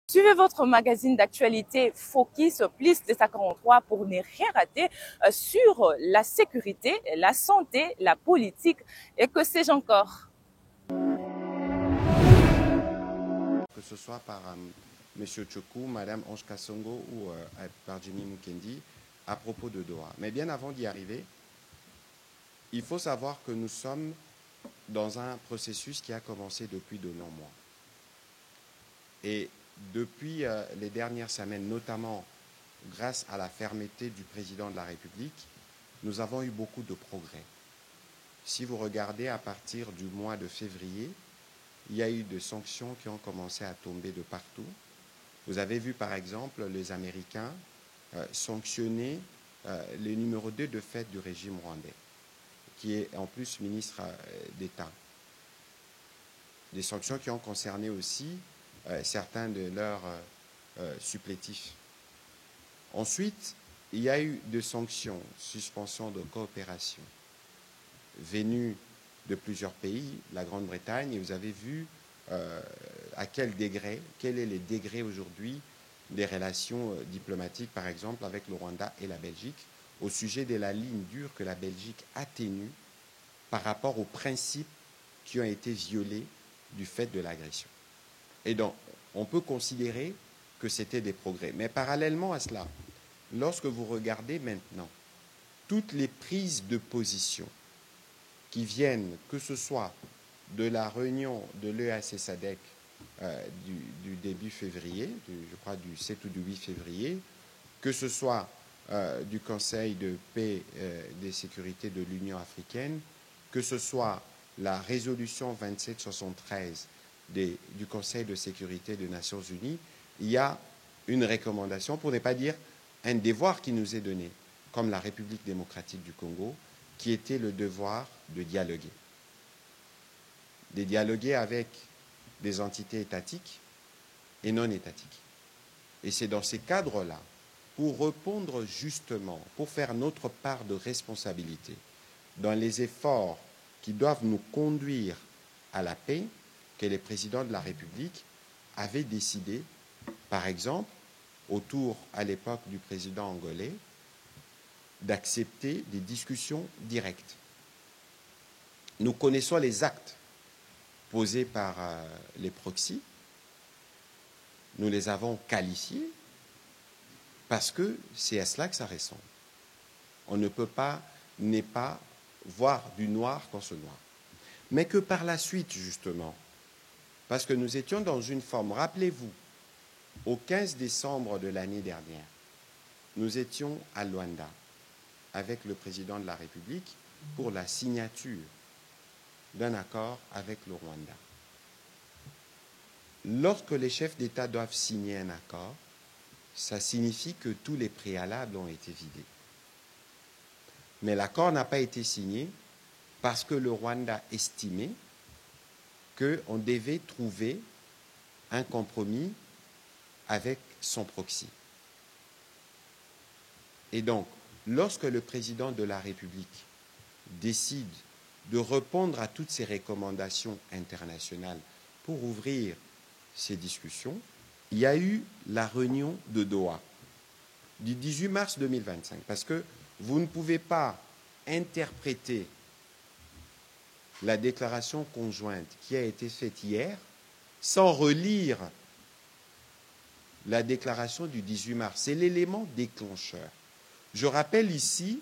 Suivez votre magazine d'actualité Focus plus de 43 pour ne rien rater sur la sécurité, la santé, la politique et que sais-je encore. Que ce soit par M. Tchokou, Mme Ange Kassongo ou par Jimmy Mukendi à propos de Doha. Mais bien avant d'y arriver, il faut savoir que nous sommes dans un processus qui a commencé depuis de longs mois. Et depuis les dernières semaines, notamment grâce à la fermeté du président de la République, nous avons eu beaucoup de progrès. Si vous regardez à partir du mois de février, il y a eu des sanctions qui ont commencé à tomber de partout. Vous avez vu par exemple les Américains sanctionner le numéro 2 de fait du régime rwandais, qui est en plus ministre d'État. Des sanctions qui ont concerné aussi certains de leurs supplétifs. Ensuite, il y a eu des sanctions, suspension de coopération, venues de plusieurs pays, la Grande-Bretagne, et vous avez vu à quel degré, quel est le degré aujourd'hui des relations diplomatiques, par exemple, avec le Rwanda et la Belgique, au sujet de la ligne dure que la Belgique a tenue par rapport aux principes qui ont été violés du fait de l'agression. Et donc, on peut considérer que c'était des progrès. Mais parallèlement à cela, lorsque vous regardez maintenant toutes les prises de position qui viennent, que ce soit de la réunion de l'EAC-SADC du début février, je crois du 7 ou du 8 février, que ce soit du Conseil de paix et de sécurité de l'Union africaine, que ce soit la résolution 2773 du Conseil de sécurité des Nations unies, il y a une recommandation, pour ne pas dire un devoir qui nous est donné, comme la République démocratique du Congo, qui était le devoir de dialoguer. De dialoguer avec des entités étatiques et non étatiques. Et c'est dans ces cadres-là, pour répondre justement, pour faire notre part de responsabilité dans les efforts qui doivent nous conduire à la paix, que les présidents de la République avaient décidé, par exemple, autour à l'époque du président angolais, d'accepter des discussions directes. Nous connaissons les actes posés par les proxys. Nous les avons qualifiés parce que c'est à cela que ça ressemble. On ne peut pas ne pas voir du noir dans ce noir. Mais que par la suite, justement, parce que nous étions dans une forme, rappelez-vous, au 15 décembre de l'année dernière, nous étions à Luanda avec le président de la République pour la signature d'un accord avec le Rwanda. Lorsque les chefs d'État doivent signer un accord, ça signifie que tous les préalables ont été vidés. Mais l'accord n'a pas été signé parce que le Rwanda estimait qu'on devait trouver un compromis avec son proxy. Et donc, lorsque le président de la République décide de répondre à toutes ces recommandations internationales pour ouvrir ces discussions, il y a eu la réunion de Doha du 18 mars 2025, parce que vous ne pouvez pas interpréter la déclaration conjointe qui a été faite hier sans relire la déclaration du 18 mars. C'est l'élément déclencheur. Je rappelle ici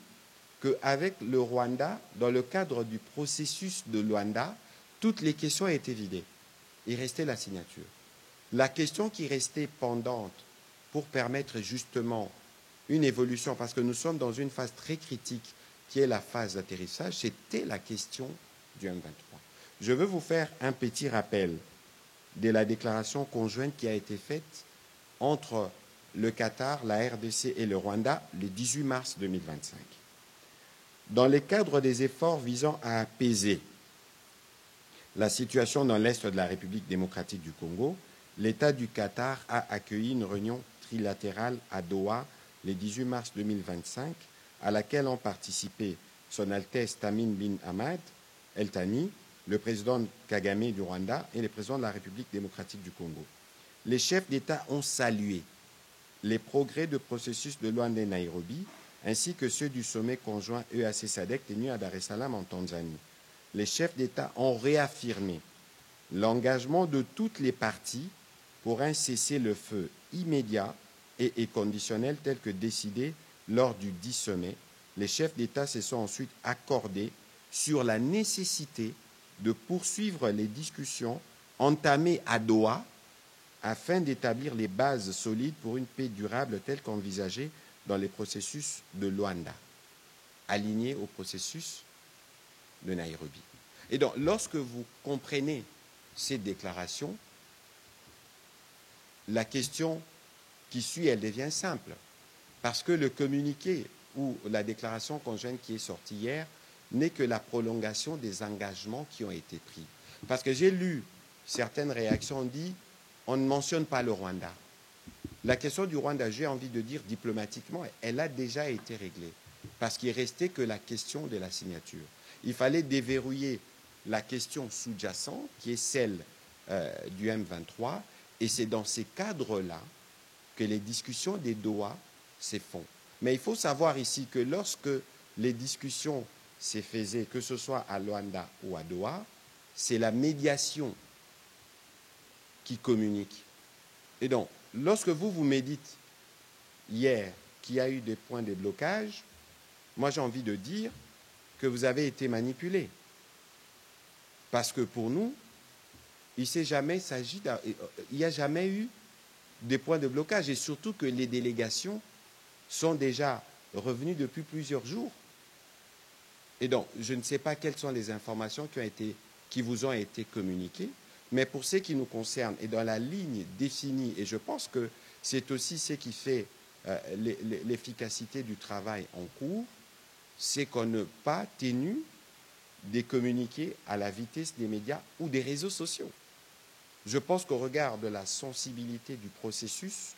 qu'avec le Rwanda, dans le cadre du processus de Luanda, toutes les questions ont été vidées. Il restait la signature. La question qui restait pendante pour permettre justement une évolution, parce que nous sommes dans une phase très critique qui est la phase d'atterrissage, c'était la question du M23. Je veux vous faire un petit rappel de la déclaration conjointe qui a été faite entre le Qatar, la RDC et le Rwanda le 18 mars 2025. Dans le cadre des efforts visant à apaiser la situation dans l'est de la République démocratique du Congo, l'État du Qatar a accueilli une réunion trilatérale à Doha le 18 mars 2025, à laquelle ont participé Son Altesse Tamim bin Hamad El Thani, le président Kagame du Rwanda et le président de la République démocratique du Congo. les chefs d'État ont salué les progrès du processus de Luanda et Nairobi, ainsi que ceux du sommet conjoint EAC-SADC tenu à Dar es Salaam en Tanzanie. Les chefs d'État ont réaffirmé l'engagement de toutes les parties pour un cessez-le-feu immédiat et conditionnel tel que décidé lors du 10 sommet. Les chefs d'État se sont ensuite accordés sur la nécessité de poursuivre les discussions entamées à Doha afin d'établir les bases solides pour une paix durable telle qu'envisagée dans les processus de Luanda, alignés au processus de Nairobi. Et donc, lorsque vous comprenez ces déclarations, la question qui suit, elle devient simple. Parce que le communiqué ou la déclaration conjointe qui est sortie hier n'est que la prolongation des engagements qui ont été pris. Parce que j'ai lu certaines réactions, on dit on ne mentionne pas le Rwanda. La question du Rwanda, j'ai envie de dire diplomatiquement, elle a déjà été réglée. Parce qu'il ne restait que la question de la signature. Il fallait déverrouiller la question sous-jacente, qui est celle du M23, et c'est dans ces cadres-là que les discussions des Doha se font. Mais il faut savoir ici que lorsque les discussions se faisaient, que ce soit à Luanda ou à Doha, c'est la médiation qui communique. Et donc, lorsque vous me dites hier qu'il y a eu des points de blocage, moi j'ai envie de dire que vous avez été manipulé. Parce que pour nous, il n'y a jamais eu des points de blocage. Et surtout que les délégations sont déjà revenues depuis plusieurs jours. Et donc, je ne sais pas quelles sont les informations qui vous ont été communiquées, mais pour ce qui nous concerne, et dans la ligne définie, et je pense que c'est aussi ce qui fait l'efficacité du travail en cours, c'est qu'on n'a pas tenu des communiqués à la vitesse des médias ou des réseaux sociaux. Je pense qu'au regard de la sensibilité du processus,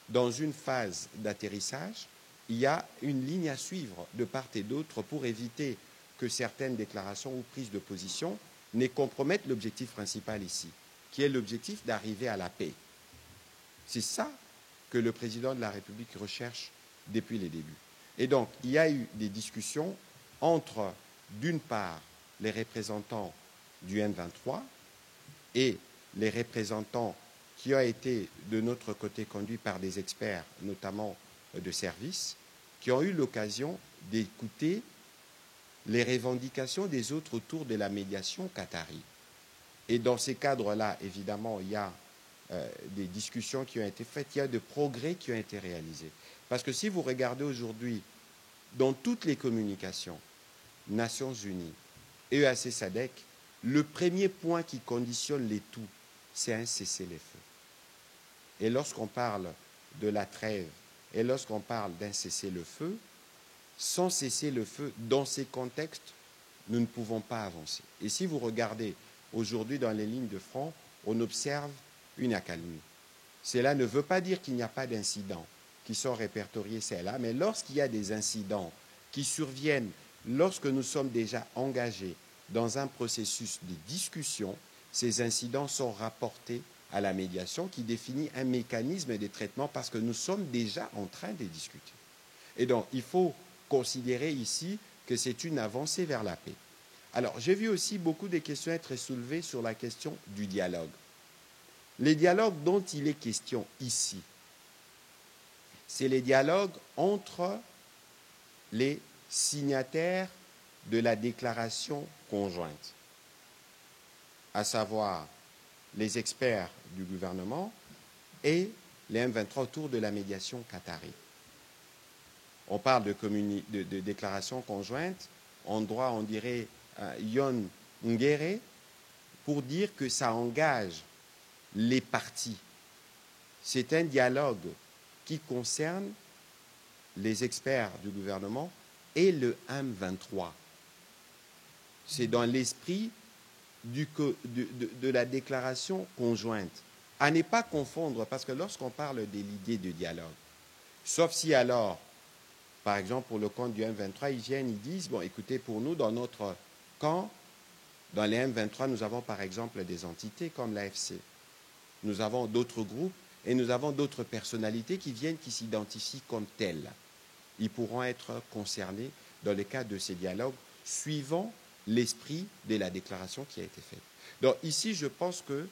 dans une phase d'atterrissage, il y a une ligne à suivre de part et d'autre pour éviter que certaines déclarations ou prises de position ne compromettent l'objectif principal ici, qui est l'objectif d'arriver à la paix. C'est ça que le président de la République recherche depuis les débuts. Et donc, il y a eu des discussions entre, d'une part, les représentants du M23 et les représentants qui ont été de notre côté conduits par des experts, notamment de service, qui ont eu l'occasion d'écouter les revendications des autres autour de la médiation qatari. Et dans ces cadres-là, évidemment, il y a des discussions qui ont été faites, il y a des progrès qui ont été réalisés. Parce que si vous regardez aujourd'hui, dans toutes les communications, Nations Unies, EAC-SADC, le premier point qui conditionne les tout, c'est un cessez-le-feu. Et lorsqu'on parle de la trêve, et lorsqu'on parle d'un cessez-le-feu, sans cessez-le-feu, dans ces contextes, nous ne pouvons pas avancer. Et si vous regardez aujourd'hui dans les lignes de front, on observe une accalmie. Cela ne veut pas dire qu'il n'y a pas d'incidents qui sont répertoriés, c'est là, mais lorsqu'il y a des incidents qui surviennent, lorsque nous sommes déjà engagés dans un processus de discussion, ces incidents sont rapportés à la médiation qui définit un mécanisme de traitement parce que nous sommes déjà en train de discuter. Et donc, il faut considérer ici que c'est une avancée vers la paix. Alors, j'ai vu aussi beaucoup de questions être soulevées sur la question du dialogue. Les dialogues dont il est question ici, c'est les dialogues entre les signataires de la déclaration conjointe, à savoir les experts du gouvernement et les M23 autour de la médiation qatari. On parle de déclaration conjointe, en droit on dirait Yon Ngere, pour dire que ça engage les parties. C'est un dialogue qui concerne les experts du gouvernement et le M23. C'est dans l'esprit de la déclaration conjointe. À ne pas confondre, parce que lorsqu'on parle de l'idée de dialogue, sauf si alors, par exemple pour le compte du M23, ils viennent, ils disent, bon écoutez, pour nous, dans notre camp, dans les M23, nous avons par exemple des entités comme l'AFC. nous avons d'autres groupes et nous avons d'autres personnalités qui viennent, qui s'identifient comme telles. Ils pourront être concernés dans le cadre de ces dialogues suivant l'esprit de la déclaration qui a été faite. Donc ici, je pense que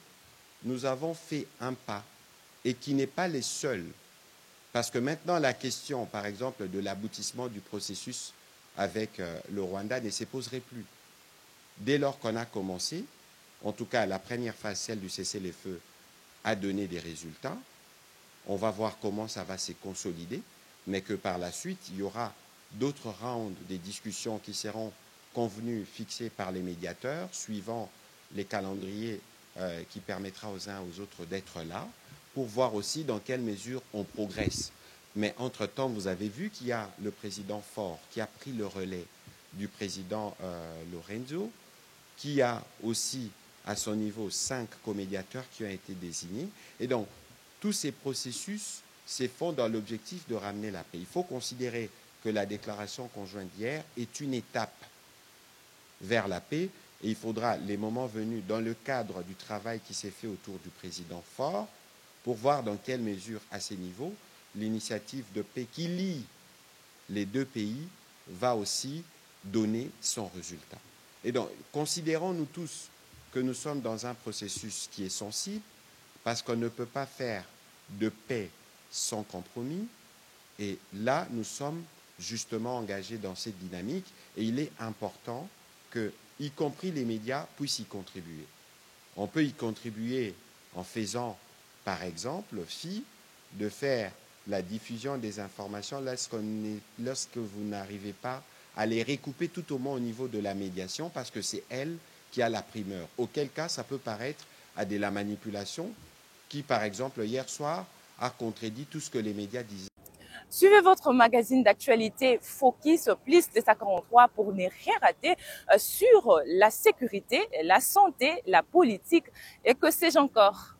nous avons fait un pas et qui n'est pas les seuls. Parce que maintenant, la question, par exemple, de l'aboutissement du processus avec le Rwanda ne se poserait plus. Dès lors qu'on a commencé, en tout cas la première phase, celle du cessez-le-feu, a donné des résultats. On va voir comment ça va se consolider, mais que par la suite, il y aura d'autres rounds des discussions qui seront convenus, fixés par les médiateurs, suivant les calendriers qui permettra aux uns aux autres d'être là, pour voir aussi dans quelle mesure on progresse. Mais entre-temps, vous avez vu qu'il y a le président Faure qui a pris le relais du président Lorenzo, qui a aussi à son niveau 5 comédiateurs qui ont été désignés. Et donc, tous ces processus se font dans l'objectif de ramener la paix. Il faut considérer que la déclaration conjointe d'hier est une étape vers la paix et il faudra, les moments venus, dans le cadre du travail qui s'est fait autour du président Faure, pour voir dans quelle mesure, à ces niveaux, l'initiative de paix qui lie les deux pays va aussi donner son résultat. Et donc, considérons-nous tous que nous sommes dans un processus qui est sensible, parce qu'on ne peut pas faire de paix sans compromis. Et là, nous sommes justement engagés dans cette dynamique et il est important que, y compris les médias, puissent y contribuer. On peut y contribuer en faisant, par exemple, de faire la diffusion des informations lorsque vous n'arrivez pas à les recouper tout au moins au niveau de la médiation, parce que c'est elle qui a la primeur. Auquel cas, ça peut paraître à de la manipulation qui, par exemple, hier soir, a contredit tout ce que les médias disaient. Suivez votre magazine d'actualité Focus Plus 243 pour ne rien rater sur la sécurité, la santé, la politique et que sais-je encore.